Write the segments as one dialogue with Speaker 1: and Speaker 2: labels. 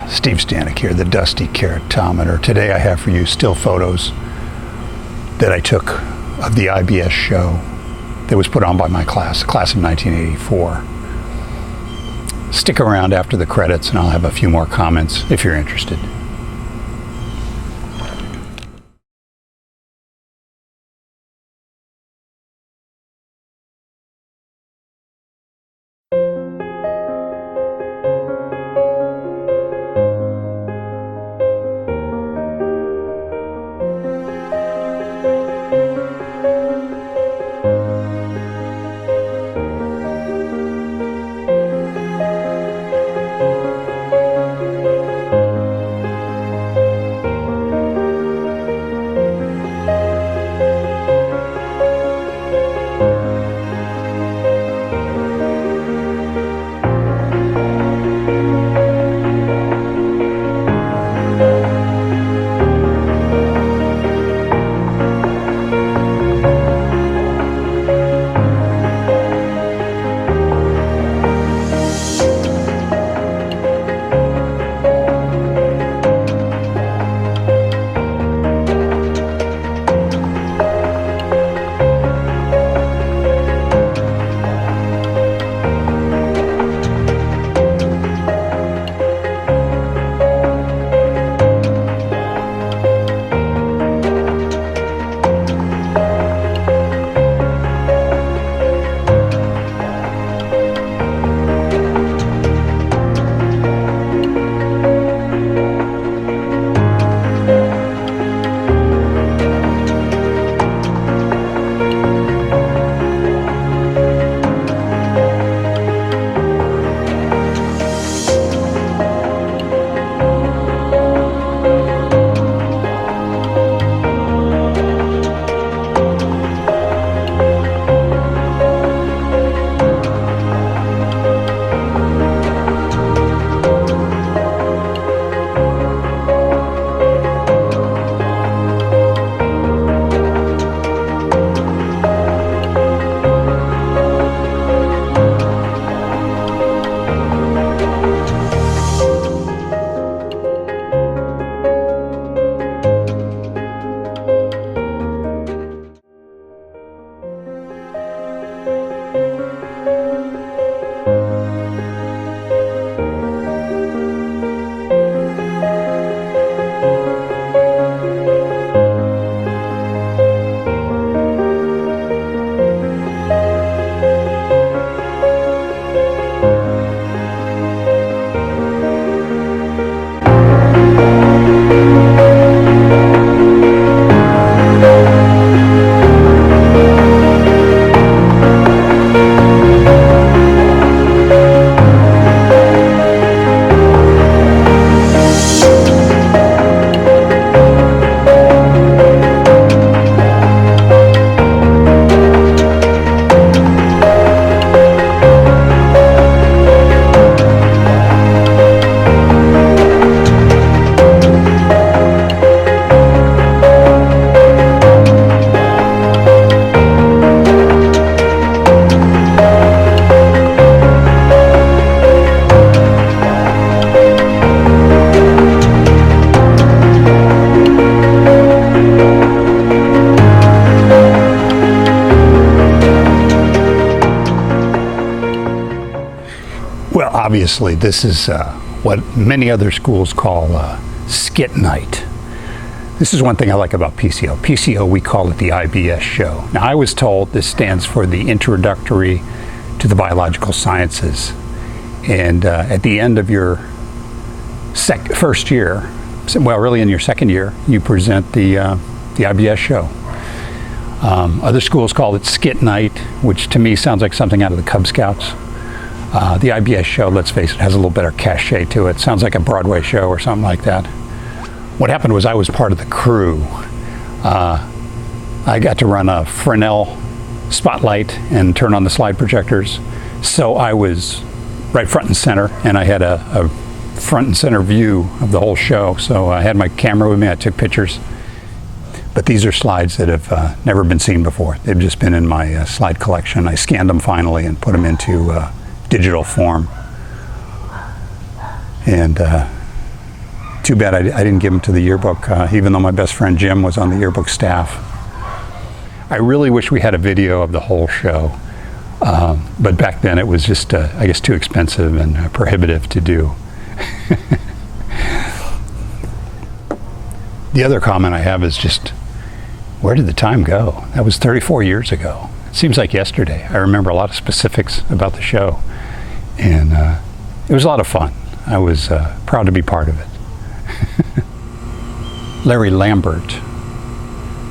Speaker 1: Steve Stanek here, the Dusty Keratometer. Today I have for you still photos that I took of the IBS show that was put on by my class of 1984. Stick around after the credits and I'll have a few more comments if you're interested. Well, obviously, this is what many other schools call skit night. This is one thing I like about PCO. PCO, we call it the IBS show. Now, I was told this stands for the Introductory to the Biological Sciences. And at the end of your first year, well, really in your second year, you present the IBS show. Other schools call it skit night, which to me sounds like something out of the Cub Scouts. The IBS show, let's face it, has a little better cachet to it. Sounds like a Broadway show or something like that. What happened was I was part of the crew. I got to run a Fresnel spotlight and turn on the slide projectors. So I was right front and center, and I had a front and center view of the whole show. So I had my camera with me, I took pictures. But these are slides that have never been seen before. They've just been in my slide collection. I scanned them finally and put them into digital form. And Too bad I didn't give them to the yearbook, even though my best friend Jim was on the yearbook staff. I really wish we had a video of the whole show, but back then it was just, I guess, too expensive and prohibitive to do. The other comment I have is just, where did the time go? That was 34 years ago. It seems like yesterday. I remember a lot of specifics about the show, and it was a lot of fun. I was proud to be part of it. Larry Lambert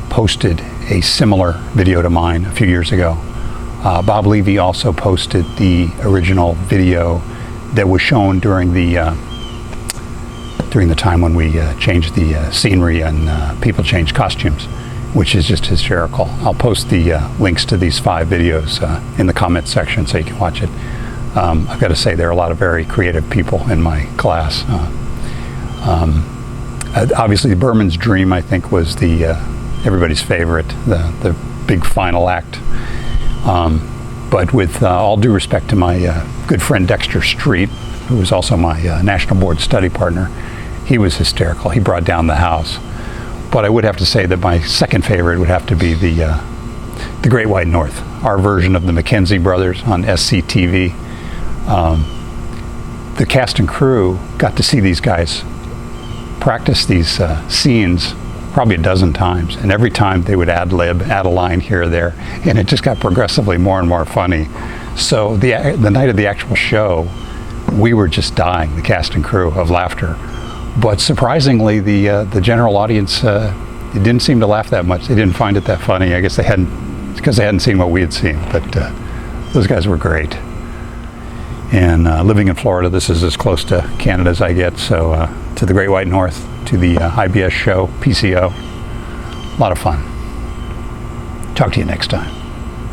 Speaker 1: posted a similar video to mine a few years ago. Bob Levy also posted the original video that was shown during the time when we changed the scenery and people changed costumes, which is just hysterical. I'll post the links to these 5 videos in the comment section so you can watch it. I've got to say, there are a lot of very creative people in my class. Obviously, Berman's Dream, I think, was the everybody's favorite, the big final act. But with all due respect to my good friend Dexter Street, who was also my National Board study partner, he was hysterical. He brought down the house. But I would have to say that my second favorite would have to be the Great White North, our version of the McKenzie Brothers on SCTV. The cast and crew got to see these guys practice these scenes probably a dozen times, and every time they would ad-lib, add a line here or there, and it just got progressively more and more funny. So the night of the actual show, we were just dying, the cast and crew, of laughter. But surprisingly, the general audience, it didn't seem to laugh that much. They didn't find it that funny. I guess because they hadn't seen what we had seen. But those guys were great. And living in Florida, this is as close to Canada as I get. So to the Great White North, to the IBS show, PCO, a lot of fun. Talk to you next time.